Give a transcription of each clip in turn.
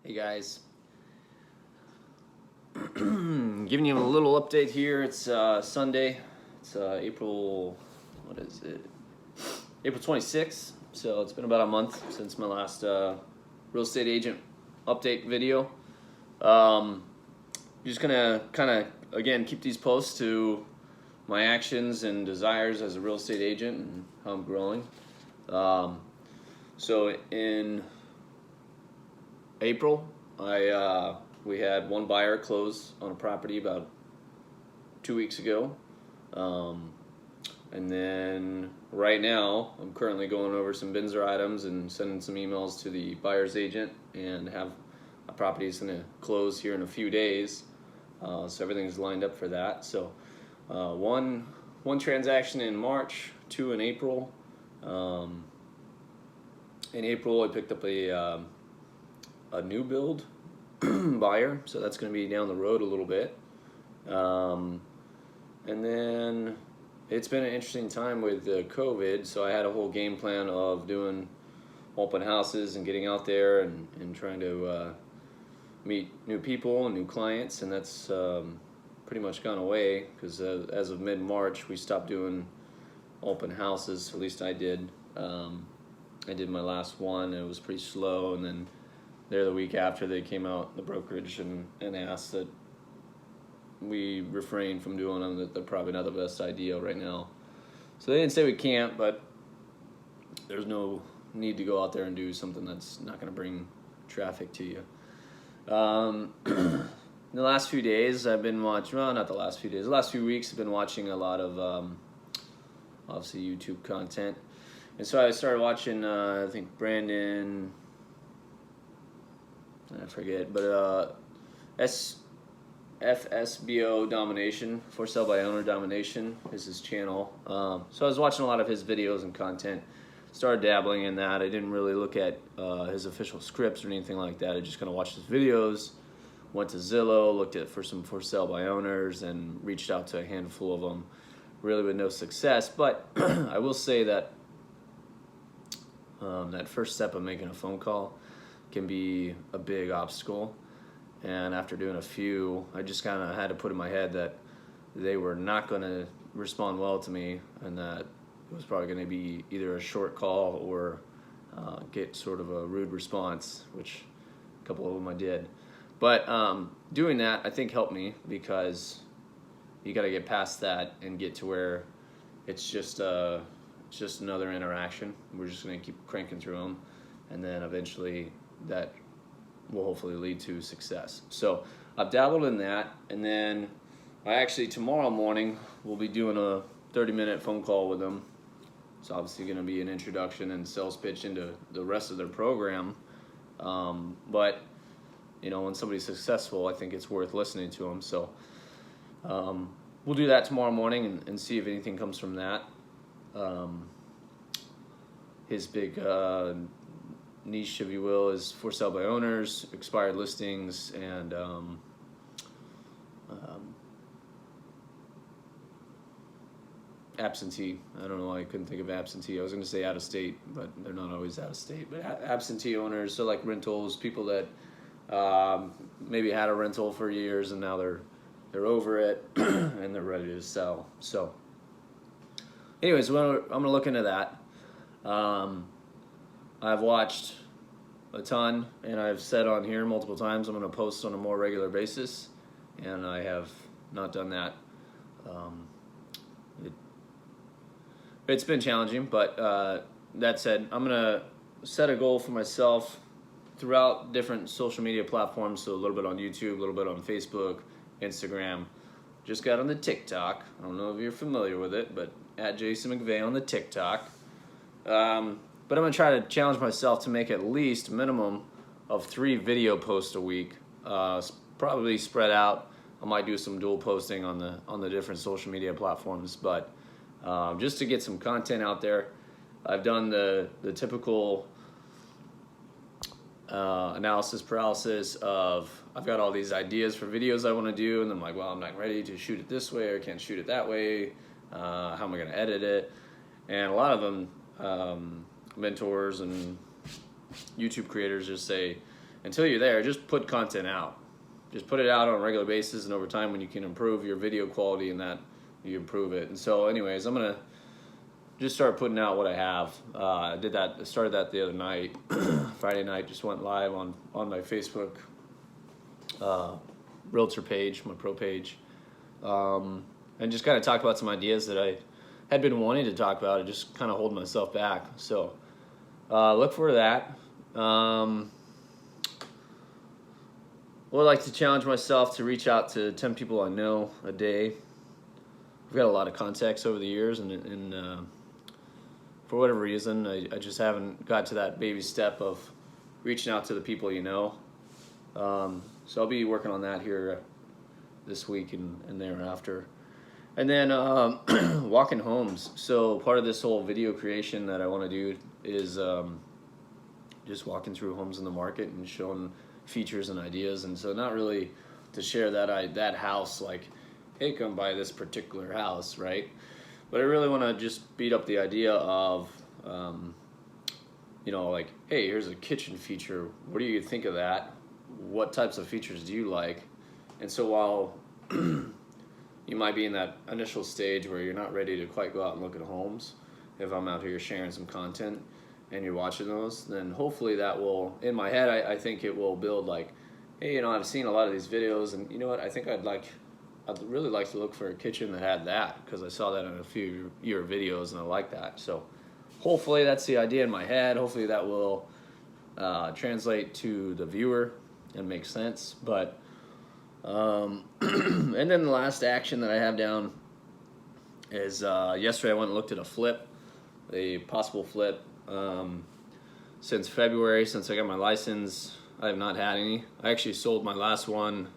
Hey guys, giving you a little update here. It's Sunday. It's April, what is it? April 26th. So it's been about a month since my last real estate agent update video. Just gonna kind of again keep these posts to my actions and desires as a real estate agent and how I'm growing. So in April, we had one buyer close on a property about 2 weeks ago, and then right now I'm currently going over some Binzer items and sending some emails to the buyer's agent, and have a property is going to close here in a few days, so everything's lined up for that. So one transaction in March, two in April. In April, I picked up a new build buyer, so that's going to be down the road a little bit. And then it's been an interesting time with COVID, so I had a whole game plan of doing open houses and getting out there and trying to meet new people and new clients, and that's pretty much gone away because as of mid-March we stopped doing open houses. At least I did. I did my last one, and it was pretty slow, and then the week after they came out, the brokerage, and asked that we refrain from doing them, that they're probably not the best idea right now. So they didn't say we can't, but there's no need to go out there and do something that's not going to bring traffic to you. The last few days I've been watching, well, not the last few days, the last few weeks I've been watching a lot of obviously YouTube content. And so I started watching, I think Brandon, I forget, but FSBO Domination, For Sale by Owner Domination, is his channel. So I was watching a lot of his videos and content, started dabbling in that. I didn't really look at his official scripts or anything like that. I just kind of watched his videos, went to Zillow, looked at for some For Sale by Owners, and reached out to a handful of them, really with no success. But I will say that that first step of making a phone call can be a big obstacle, and after doing a few, I just kind of had to put in my head that they were not going to respond well to me, and that it was probably going to be either a short call or get sort of a rude response, which a couple of them I did. But doing that, I think, helped me, because you got to get past that and get to where it's just another interaction. We're just going to keep cranking through them, and then eventually that will hopefully lead to success. So I've dabbled in that, and then I actually tomorrow morning will be doing a 30-minute phone call with them. It's obviously going to be an introduction and sales pitch into the rest of their program, but you know, when somebody's successful, I think it's worth listening to them. So we'll do that tomorrow morning and see if anything comes from that. His big niche, if you will, is For Sale by Owners, expired listings, and absentee. I don't know why I couldn't think of absentee. I was going to say out of state, but they're not always out of state. But absentee owners, so like rentals, people that maybe had a rental for years and now they're over it and they're ready to sell. So anyways, I'm going to look into that. I've watched a ton, and I've said on here multiple times I'm going to post on a more regular basis, and I have not done that. It's been challenging, but that said, I'm going to set a goal for myself throughout different social media platforms, so a little bit on YouTube, a little bit on Facebook, Instagram. Just got on the TikTok. I don't know if you're familiar with it, but at Jason McVeigh on the TikTok. But I'm going to try to challenge myself to make at least a minimum of 3 video posts a week, probably spread out. I might do some dual posting on the different social media platforms, but just to get some content out there. I've done the typical analysis paralysis of, I've got all these ideas for videos I want to do, and I'm like, well, I'm not ready to shoot it this way, or can't shoot it that way. How am I going to edit it? And a lot of them, mentors and YouTube creators just say, until you're there, just put content out. Just put it out on a regular basis, and over time, when you can improve your video quality and that, you improve it. And so anyways, I'm gonna just start putting out what I have. I started that the other night. Friday night, just went live on my Facebook Realtor page, my pro page, and just kind of talked about some ideas that I had been wanting to talk about and just kind of holding myself back. So look for that. Would like to challenge myself to reach out to 10 people I know a day. I've got a lot of contacts over the years, and for whatever reason, I just haven't got to that baby step of reaching out to the people you know. So I'll be working on that here this week and thereafter. And then walking homes. So part of this whole video creation that I want to do is just walking through homes in the market and showing features and ideas. And so not really to share that house, like, hey, come buy this particular house, right? But I really want to just beat up the idea of, like, hey, here's a kitchen feature. What do you think of that? What types of features do you like? And so while you might be in that initial stage where you're not ready to quite go out and look at homes, if I'm out here sharing some content and you're watching those, then hopefully that will, in my head, I think it will build like, hey, I've seen a lot of these videos, and you know what, I think I'd really like to look for a kitchen that had that, because I saw that in a few your videos and I like that. So hopefully that's the idea in my head. Hopefully that will translate to the viewer and make sense. But and then the last action that I have down is yesterday I went and looked at a possible flip. Since February, since I got my license, I have not had any. I actually sold my last one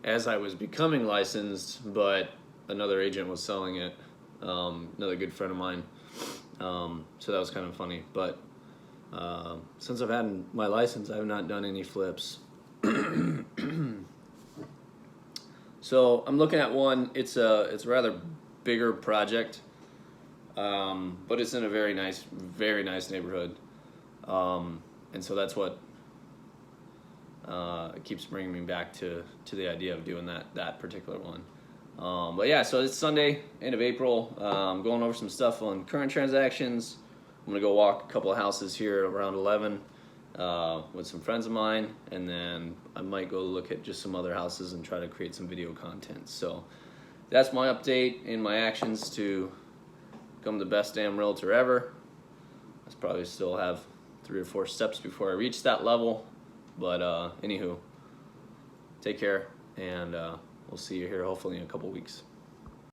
as I was becoming licensed, but another agent was selling it, another good friend of mine. So that was kind of funny. But since I've had my license, I have not done any flips. So I'm looking at one. It's a rather bigger project, but it's in a very nice neighborhood, and so that's what it keeps bringing me back to the idea of doing that particular one. But yeah, so it's Sunday, end of April. I'm going over some stuff on current transactions. I'm gonna go walk a couple of houses here around 11 with some friends of mine, and then I might go look at just some other houses and try to create some video content. So that's my update in my actions to become the best damn realtor ever. I probably still have 3 or 4 steps before I reach that level. But anywho, take care, and we'll see you here hopefully in a couple weeks.